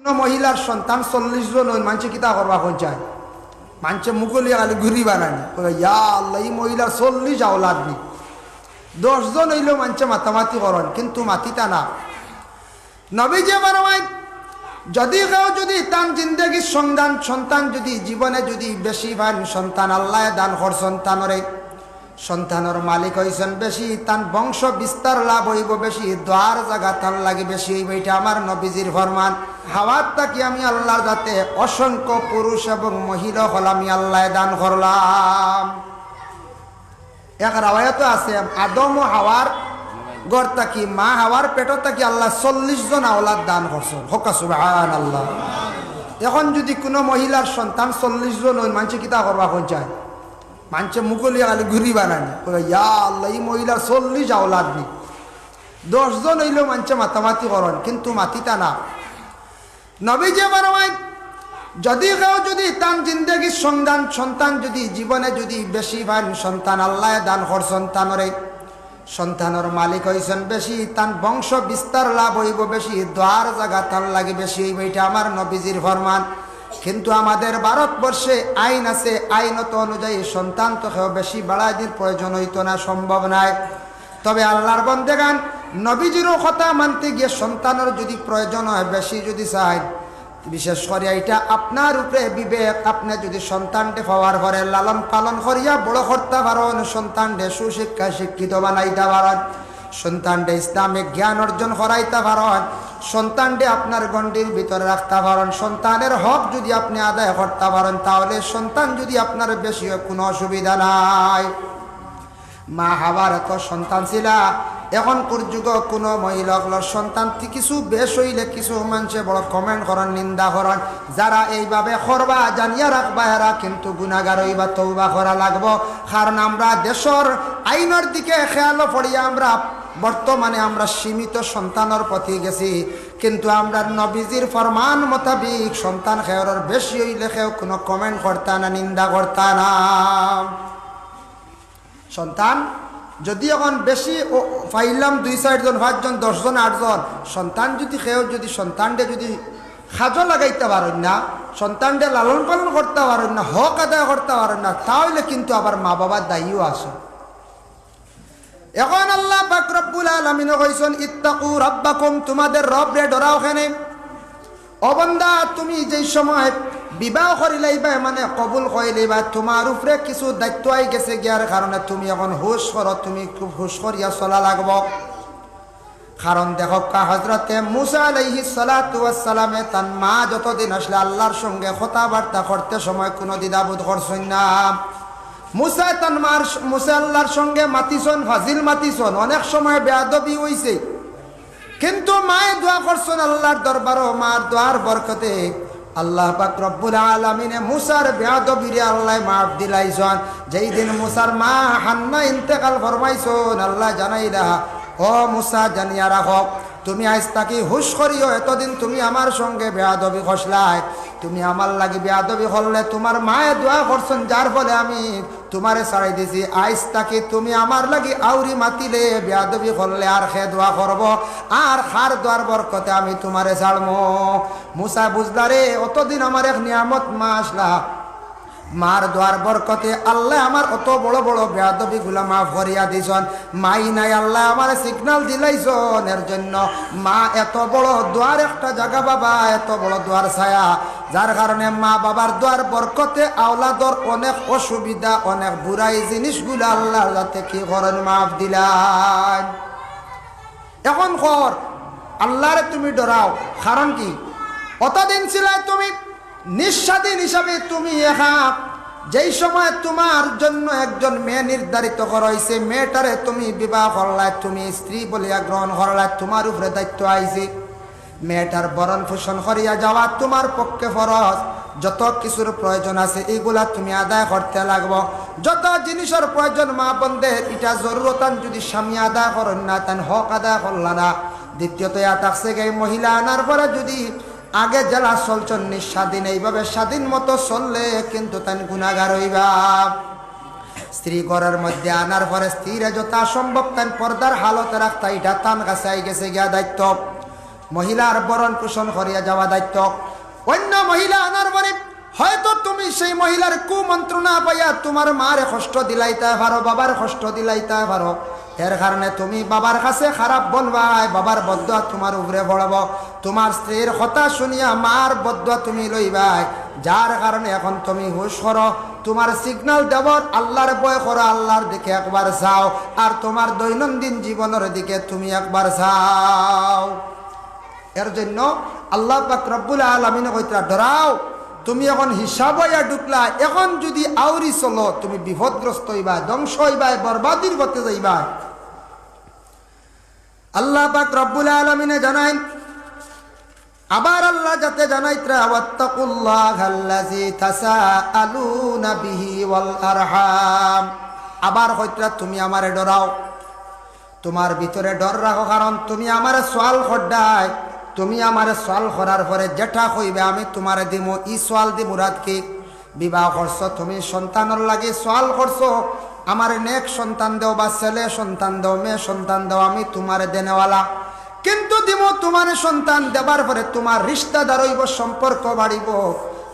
কোনো মহিলার সন্তান 40 জন ওই মানুষে কিতা করবা পঞ্চায় মানুষে মুকলি খালি ঘুরি বানানি ইয়া আল্লাহ এই মহিলার 40 আওলাদ নি 10 জন হইলেও মানুষে মাতামাতি করেন কিন্তু মাতিতা না। নবীজি ফরমায় যদি কেউ যদি তার জিন্দগির সন্তান যদি জীবনে যদি বেশি ভান সন্তান আল্লাহ দান কর সন্তানের মালিক হইছেন বেশি তার বংশ বিস্তার লাভ হইব বেশি দোয়ার জায়গা তার লাগে বেশি হইব। এটা আমার নবীজির ফরমান। হাওয়ার তাকি আমি আল্লাহর যাতে অসংখ্য পুরুষ এবং মহিলা হল আমি আল্লাহ দান করলাম। এক রাওয়ায়াতে আছে আদম ও হাওয়ার গড় তাকি মা হাওয়ার পেট তাকি আল্লাহ 40 জন আওলাদ দান করছেন। হোকা সুবহানাল্লাহ। এখন যদি কোনো মহিলার সন্তান 40 জন ওই মানুষে কিতা করবা পঞ্চায় মানুষে মুকলি খালি ঘুরি বানানি ইয়া আল্লাহ এই মহিলার 40 আওলাদ নি 10 জন হইলেও মানুষে মাতামাতি করেন কিন্তু মাতিতা না। নবীজি ফরমায় যদি কেউ যদি তার জিন্দগির সন্তান যদি জীবনে যদি বেশি ভান সন্তান আল্লাহ দান কর সন্তানের মালিক হইছেন বেশি তার বংশ বিস্তার লাভ হইব বেশি দোয়ার জায়গা তার লাগে বেশি হইব। এটা আমার নবীজির ফরমান। কিন্তু আমাদের ভারতবর্ষে আইন আছে, আইনত অনুযায়ী সন্তান তো কেউ বেশি বাড়াইদের প্রয়োজন হইতো না, সম্ভব নাই। তবে আল্লাহর বন্দেগান নবীজিরও কথা মানতে গিয়ে সন্তানের যদি প্রয়োজন হয় বেশি যদি চাই, বিশেষ করে এটা আপনার উপরে বিবেক। আপনি যদি সন্তানকে পাওয়ার পরে লালন পালন করিয়া বড় করতে পারেন, সন্তানকে সুশিক্ষায় শিক্ষিত বানাইতে পারেন, সন্তানকে ইসলামিক জ্ঞান অর্জন করাইতে পারেন, সন্তানকে আপনার গণ্ডির ভিতরে রাখতে পারেন, সন্তানের হক যদি আপনি আদায় করতে পারেন, তাহলে সন্তান যদি আপনার বেশি হয় কোনো অসুবিধা নাই। মা হাওয়ার এত সন্তান ছিল, এখনকার যুগে কোনো মহিলাগুলোর সন্তান কিছু বেশ হইলে কিছু মানুষে বড় কমেন্ট করেন, নিন্দা করেন। যারা এইভাবে করবা জানিয়া রাখবা এরা কিন্তু গুনাহগার হইবা, তওবা করা লাগবো। কারণ আমরা দেশের আইনের দিকে খেয়াল পড়িয়া আমরা বর্তমানে আমরা সীমিত সন্তানের প্রতি গেছি, কিন্তু আমরা নবীজির ফরমান মোতাবিক সন্তান খেয়ার বেশি হইলে কেউ কোনো কমেন্ট করতা না, নিন্দা করতা না। সন্তান যদি এখন বেশি পাইলাম 2-4 জন 5 জন 10 জন 8 জন সন্তান যদি কেউ যদি সন্তানকে যদি খাজো লাগাইতে পারেন না, সন্তানকে লালন পালন করতে পারেন না, হক আদায় করতে পারেন না, তাহলে কিন্তু আবার মা বাবার দায়ীও আছে। এখন আল্লাহ পাক রব্বুল আলামিন কইছেন ইত্তাকু রাব্বাকুম, তোমাদের রবরে ডরাও। খানে ও বান্দা তুমি যেই সময় বিবাহ করিলাইবা মানে কবুল করিলাইবা, তোমার উপরে কিছু দায়িত্ব আই গেছে গিয়ার কারণে তুমি এখন হুশ করো, তুমি খুব হুশ করিয়া চলা লাগবো। কারণ দেখো হযরতে মুসা আলাইহিস সালাতু ওয়াস সালামে তার মা যতদিন আসলে আল্লাহর সঙ্গে কথাবার্তা করতে সময় কোনো দ্বিধাবোধ করছেন না। মুসা তার মার মুসা আল্লাহর সঙ্গে মাতিছন, ফাজিল মাতিছন, অনেক সময় বেয়াদবি হইছে, কিন্তু মায়ে দোয়া করছেন আল্লাহর দরবারও। মার দোয়ার বরকতে আল্লাহ পাক রব্বুল আলামিনে মুসার বেয়াদবিরে আল্লাহ মাফ দিলাইছন। যেই দিন মুসার মা হান্না ইন্তেকাল ফরমাইছন, আল্লাহ জানাইলা ও মুসা জানিয়া রাখো, তুমি আজ তাকে হুশ করিও, এতদিন তুমি আমার সঙ্গে বেয়াদবি খসলাই, তুমি আমার লাগি বেয়াদবি করলে তোমার মায়ে দোয়া করছেন, যার ফলে আমি তোমারে ছাড়াই দিছি। আজ তাকে তুমি আমার লাগি আউরি মাতিলে বেয়াদবি করলে আর খে দোয়া করব, আর খার দোয়ার বরকতে আমি তোমারে ছাড়বো। মুসা বুঝলারে অতদিন আমার এক নিয়ামত মা আসলা, মার দোয়ার বরকতে আল্লাহ আমার অত বড় বড় বেয়াদবি গুলা মাফ করিয়া দিছন। মাই নাই আল্লাহ আমার সিগনাল দিলাইছন, এর জন্য মা এত বড় দোয়ার একটা জায়গা বাবা, এত বড় দোয়ার ছায়া, যার কারণে মা বাবার দোয়ার বরকতে আওলাদর অনেক অসুবিধা অনেক বুড়াই জিনিসগুলা আল্লাহ যাতে কি করেন মাফ দিলাম। এখন কর আল্লাহরে তুমি ডরাও, কারণ কি অতদিন ছিলাই তুমি নিঃস্বাধীন হিসাবে, তুমি একা যেই সময় তোমার জন্য একজন মেয়ে নির্ধারিত করা হয়েছে, মেয়েটারে তুমি বিবাহ করলাই, তুমি স্ত্রী বলিয়া গ্রহণ করলাই, তোমার উপরে দায়িত্ব আইছে মেয়েটার বরণ পোষণ করিয়া যাওয়া তোমার পক্ষে ফরজ। যত কিছুর প্রয়োজন আছে এইগুলা তুমি আদায় করতে লাগবো। যত জিনিসের প্রয়োজন মা বোনদের এটা জরুরতান যদি স্বামী আদায় করেন না, তান হক আদায় করলা না। দ্বিতীয়ত থাকছে এই মহিলা আনার পরে যদি আগে যারা চলছেন নিঃস্বাধীন, এইভাবে স্বাধীন মতো চললে কিন্তু তাই গুনাহগার হইবা। স্ত্রী ঘরের মধ্যে আনার পরে স্ত্রীরা যথা সম্ভব তাই পর্দার হালতে রাখতা, এটা তান কাছে আই গেছে গিয়া দায়িত্ব। মহিলার বরণ পোষণ করিয়া যাওয়া দায়িত্ব। অন্য মহিলা আনার পরে হয়তো তুমি সেই মহিলার কুমন্ত্রণা পাইয়া তোমার মারে কষ্ট দিলাইতে পারো, বাবার কষ্ট দিলাইতে পারো। এর কারণে তুমি বাবার কাছে খারাপ বলবাই, বাবার বদুয়া তোমার উপরে পড়ব। তোমার স্ত্রীর কথা শুনিয়া মার বদুয়া তুমি লইবাই, যার কারণে এখন তুমি হুশ করো। তোমার সিগন্যাল দেবর আল্লাহর ভয় করো, আল্লাহর দিকে একবার চাও, আর তোমার দৈনন্দিন জীবনের দিকে তুমি একবার চাও। এর জন্য আল্লাহ পাক রব্বুল আলামিন কইতরা ডরাও, তুমি এখন হিসাব হইয়া ঢুকলা, এখন যদি আউরি চলো তুমি বিপদগ্রস্ত হইবা, ধ্বংস হইবা, বরবাদির পথে যাইবা। আল্লাহ পাক রব্বুল আলামিনে জানাই, আবার আল্লাহ যাতে জানাইতরা ওয়াত্তাকুল্লাহাল্লাযী তাসাআলুনা বিহি ওয়াল আরহাম, আবার কইতরা তুমি আমারে ডরাও, তোমার ভিতরে ডর রাখো, কারণ তুমি আমারে সওয়াল করডাই, তুমি আমারে সওয়াল করার পরে যেটা কইবে আমি তোমারে দিমু। ই সওয়াল দি মুরাদ কি? বিবাহ করছো তুমি, সন্তানের লাগি সওয়াল করছো, আমার নেক সন্তান দেও, বা ছেলে সন্তান দেও, মেয়ে সন্তান দেও, আমি তোমারে দেনেওয়ালা। কিন্তু দিমু তোমার সন্তান দেবার পরে তোমার রিশতাদার হইব, সম্পর্ক বাড়িব।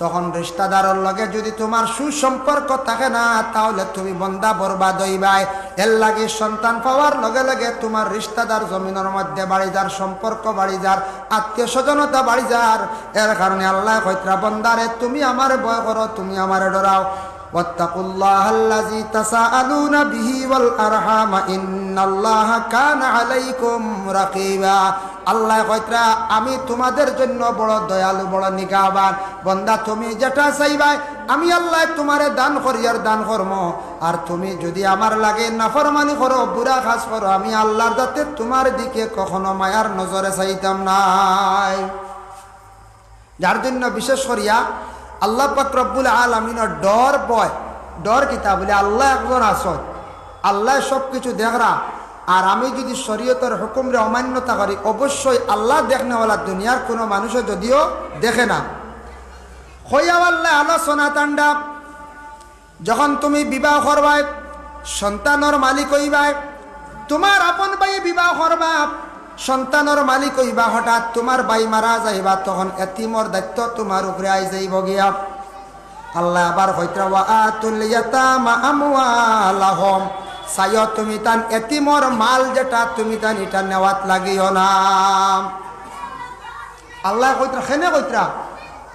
তখন রিশতাদারের লগে যদি তোমার সুসম্পর্ক থাকে না, তাহলে তুমি বন্দা বরবাদ হইবাই। এর লাগে সন্তান পাওয়ার লগে লগে তোমার রিশতাদার জমিনের মধ্যে বাড়ি যার, সম্পর্ক বাড়ি যার, আত্মীয় স্বজনতা বাড়ি যার। এর কারণে আল্লাহ কইতরা বন্দারে তুমি আমারে ভয় করো, তুমি আমারে ডরাও। ওয়াত্তাকুল্লাহাল্লাযী তাসাআলুনা বিহি ওয়াল আরহাম ইন্নাল্লাহা কানা আলাইকুম রাকিবা। আল্লাহ কইতরা আমি তোমাদের জন্য বড় দয়ালু, বড় নিগাহবান। বন্দা তুমি যেটা চাইবাই আমি আল্লাহ তোমারে দান করিয়ার দান করমো। আর তুমি যদি আমার লাগে নাফরমানি করো, বুরা কাজ করো, আমি আল্লাহর যাতে তোমার দিকে কখনো মায়ার নজরে চাইতাম নাই। যার জন্য বিশেষ করিয়া আল্লাহ পাক রব্বুল আলামিনের ডর বয়, ডর কিতা বলে আল্লাহ একজন আসন, আল্লাহ সব কিছু দেখরা। আর আমি যদি শরীয়তের হুকুমরে অমান্যতা করি, অবশ্যই আল্লাহ দেখনেওয়ালা দুনিয়ার কোনো মানুষে যদিও দেখে না। হইয়াও আল্লাহ আলোচনা তান্ডা, যখন তুমি বিবাহ করবাই, সন্তানের মালিক হইবাই, তোমার আপন ভাই বিবাহ করবা, সন্তানের মালিক হইবা, হঠাৎ তোমার ভাই মারা যাইবা, তখন এতিমর দায়িত্ব তোমার উপরে আই যাইব গিয়া। আল্লাহ আবার কইতরা ওয়া আতুল ইয়াতামা আমওয়ালাহুম, সাইয় তুমি তান এতিমর মাল যেটা তুমি তান এটা নেওয়াত লাগিও না। আল্লাহ কইতরা খেনে কইতরা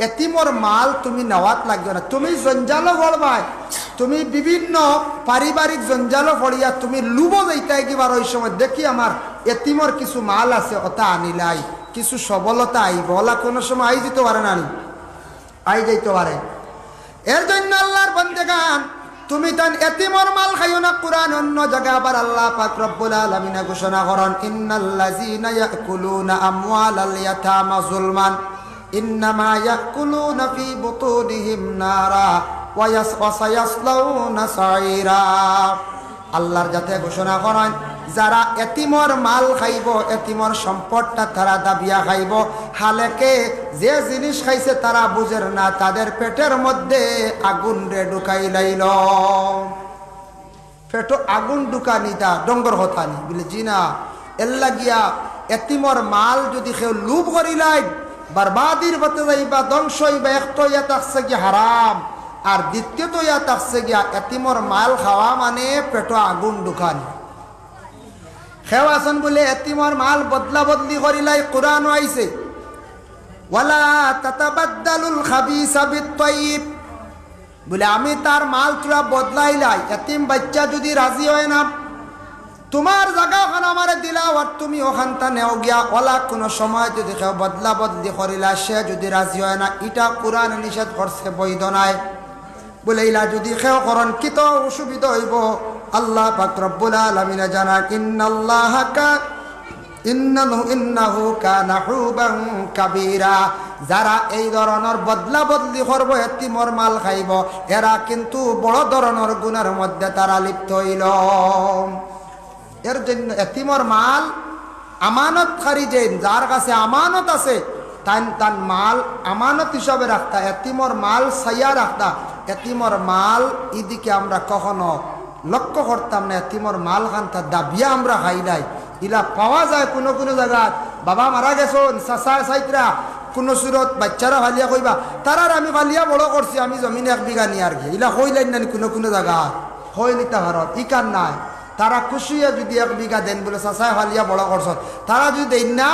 এতিমর মাল তুমি নেওয়াত লাগিও না। তুমি জঞ্জালো গড়বাই, তুমি বিভিন্ন পারিবারিক জঞ্জালো পড়িয়া তুমি লুব যাইতাই কিবার, ওই সময় দেখি আমার এতিমর কিছু মাল আছে ওটা আনিলাই, কিছু সবলতা আইব, ওলা কোনো সময় আই যেতে পারে না, আই যাইতে পারে। এর জন্য আল্লাহর বান্দেগান তুমি তান এতিমর মাল খাইও না। কুরআন অন্য জায়গায় আবার আল্লাহ পাক রব্বুল আলামিন ঘোষণা করেন, ইন্নাল্লাযীনা ইয়াকুলুনা আমওয়ালাল ইয়াতামা যুলমান ইন্নামা ইয়াকুলুনা ফি বুতুনিহিম নারা ওয়া সায়াসলাউনা সাইরা। আল্লাহর যাতে ঘোষণা করেন, যারা এতিমর মাল খাইব, এতিমর সম্পদটা তারা দাবিয়া খাইব, হালেকে যে জিনিস খাইছে তারা বুঝের না, তাদের পেটের মধ্যে আগুন রে ঢুকাই লাইল। পেটো আগুন ঢুকানিতা ডঙ্গর হতা নি বলে জি না। এর লাগিয়া এতিমর মাল যদি কেউ লুভ করিলাই, বরবাদির পথে যাইবা, ধ্বংস হইবা। এক তো ইয়া থাকছে কি হারাম, আর দ্বিতীয়ত ইয়া থাকছে গিয়া এতিমর মাল খাওয়া মানে পেটো আগুন ঢুকানি। খেও আসন বলে এতিমর মাল বদলা বদলি করিলাই, কুরআন আইছে ওয়ালা তাতাবাদ্দালুল খাবিসা বিত-তাইয়িব, বলে আমি তার মাল তোরা বদলাইলাই। এতিম বাচ্চা যদি রাজি হয় না, তোমার জায়গা ওখানে আমারে দিলা, আর তুমি ওখানটা নেও গিয়া, ওলা কোনো সময় যদি কেউ বদলা বদলি করিলা, সে যদি রাজি হয় না, এটা কুরআন নিষেধ করছে, বৈধ নাই। বলে ইলা যদি কেউ করন কি তো অসুবিধা হইব। আল্লাহ পাক রব্বুল আলামিন জানান, ইন্নাহু কানা হুবান কাবীরা, যারা এই ধরনের বদলা বদলি করব, এতিমর মাল খাইব, এরা কিন্তু বড় ধরনের গুনার মধ্যে তারা লিপ্ত হইল। এর জন্য এতিমর মাল আমানতকারী, যে যার কাছে আমানত আছে তান মাল আমানত হিসাবে রাখতা, এতিমর মাল সাইয়া রাখতা। এতিমর মাল ইদিকে আমরা কখনো লক্ষ্য করতাম না, এতিমর মাল খান্তা দাবিয়া আমরা খাই নাই। ইলা পাওয়া যায় কোনো কোনো জায়গায়, বাবা মারা গেছন চাচা চাইতরা কোনো সুরত বাচ্চারা ফালিয়া কইবা তারার আমি ফালিয়া বড় করছি আমি জমিনে 1 বিঘা নিয়ে আর কি ইলা কইলেন না কোনো কোনো জায়গা হয় নিতে ভারত ইকার নাই তারা খুশি হয়ে যদি 1 বিঘা দেন বলে চাচা ফালিয়া বড় করছ তারা যদি দেন না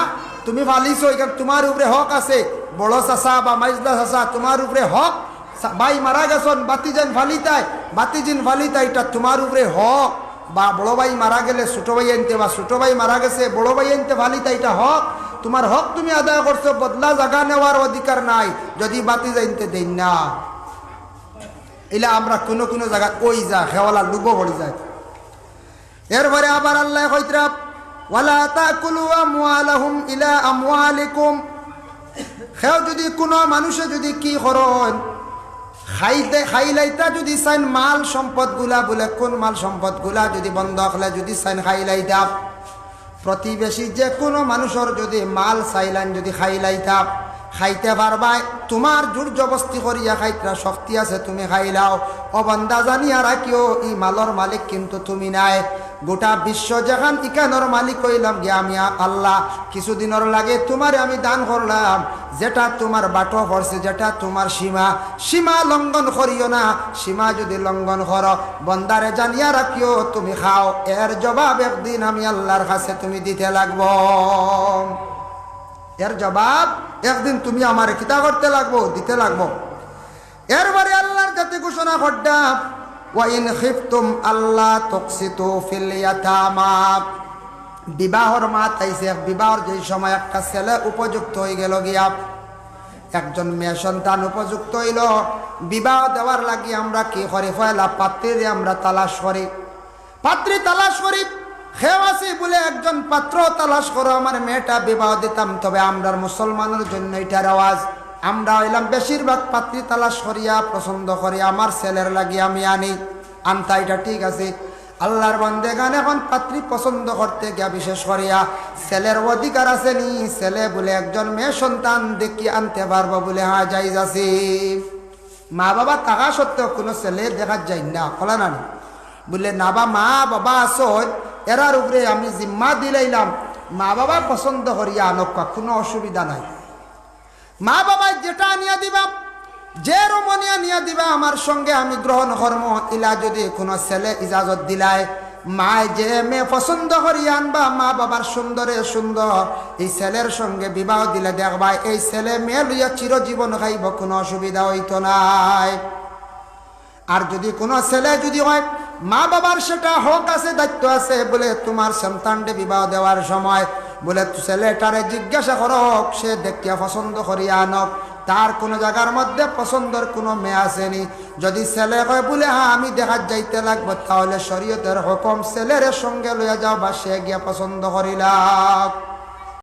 তুমি ফালিছো এখানে তোমার উপরে হক আছে বড় চাচা বা মাইজদা চাচা তোমার উপরে হক ভাই মারা গেছন বাতিজান ফালিতাই এটা তোমার উপরে হক বা বড় ভাই মারা গেলে ছোট ভাই আনতে বা ছোট ভাই মারা গেছে বড় ভাই আনতে ফালিতাই এটা হক তোমার হক তুমি আদায় করছো বদলা জায়গা নেওয়ার অধিকার নাই যদি বাতি যাইতে দেন না এলা আমরা কোনো কোনো জায়গা ওই যা খেওয়ালা লুবো পড়ে যায় এরপরে আবার আল্লাহ কইতরা ওয়ালা তাকুলু আমওয়ালাহুম ইলা আমওয়ালিকুম খেও যদি কোনো মানুষে যদি কি করেন খাইলাইতা যদি চাইন মাল সম্পদ গুলা বলে কোন মাল সম্পদ গুলা যদি বন্ধ হলে যদি চাইন খাইলাইতা প্রতিবেশী যে কোনো মানুষের যদি মাল চাইলেন যদি খাইলাইতা খাইতে পারবাই তোমার জোর জবস্তি করিয়া খাইতরা শক্তি আছে তুমি খাইলাও অবন্দা জানিয়া রাখিও এই মালর মালিক কিন্তু তুমি নাই গোটা বিশ্ব যেখান ইকানোর মালিক হইলাম গিয়া আমি আল্লাহ কিছুদিনের লাগে তোমারে আমি দান করলাম যেটা তোমার বাটো পড়ছে যেটা তোমার সীমা লঙ্ঘন করিও না সীমা যদি লঙ্ঘন করো বন্দারে জানিয়া রাখিও তুমি খাও এর জবাব একদিন আমি আল্লাহর কাছে তুমি দিতে লাগবো এর জবাব একদিন তুমি আমার কিতা করতে লাগবো দিতে লাগবো এরপরে আল্লাহর কাছে ঘোষণা করডা ওয়াইন খিফতুম আল্লাহ তুকসিতু ফিল ইয়াতামা বিবাহর মাত আইছে বিবাহর যে সময় একটা ছেলে উপযুক্ত হয়ে গেল গিয়া একজন মেয়ে সন্তান উপযুক্ত হইল বিবাহ দেওয়ার লাগি আমরা কি করি পয়লা পাত্রী আমরা তালাশ করি পাত্রী তালাশ করি খেওয়াছি বলে একজন পাত্র তালাশ করো আমার মেয়েটা বিবাহ দিতাম তবে আমরার মুসলমানের জন্য এটার আওয়াজ আমরা হইলাম বেশিরভাগ পাত্রী তালাশ করিয়া পছন্দ করি আমার ছেলের লাগি আমি আনতা এটা ঠিক আছে আল্লাহর বান্দেগান এখন পাত্রী পছন্দ করতে গিয়া বিশেষ করিয়া ছেলের অধিকার আছে নি ছেলে বলে একজন মেয়ে সন্তান দেখি আনতে পারবো বলে হ্যাঁ যাইজ আছে মা বাবা থাকা সত্ত্বেও কোনো ছেলে দেখা যায় না বলা না বলে না বা মা বাবা আসো এরার উপরে আমি জিম্মা দিলাইলাম মা বাবা পছন্দ করিয়া আনকা কোনো অসুবিধা নাই মা বাবা যেটা নিয়ে দিবা যে রমণিয়া নিয়ে দিবা আমার সঙ্গে আমি গ্রহণ কর্ম ইলা যদি কোনো ছেলে ইজাজত দিলায় মা যে মেয়ে পছন্দ করিয়া আনবা মা বাবার সুন্দরে সুন্দর এই ছেলের সঙ্গে বিবাহ দিলে দেখবা এই ছেলে মেয়ে লইয়া চিরজীবন খাইব কোনো অসুবিধা হইতো নাই আর যদি কোনো ছেলে যদি হয় মা বাবার সেটা হক আছে দায়িত্ব আছে বলে তোমার সন্তানকে বিবাহ দেওয়ার সময় বলে ছেলেটারে জিজ্ঞাসা করো সে দেখিয়া পছন্দ করিয়া আনক তার কোনো জায়গার মধ্যে পছন্দের কোনো মেয়ে আসেনি যদি ছেলে কয় বলে হ্যাঁ আমি দেখার যাইতে লাগবো তাহলে শরীয়তের হুকুম ছেলের সঙ্গে লইয়া যাও বা সে গিয়া পছন্দ করিলাম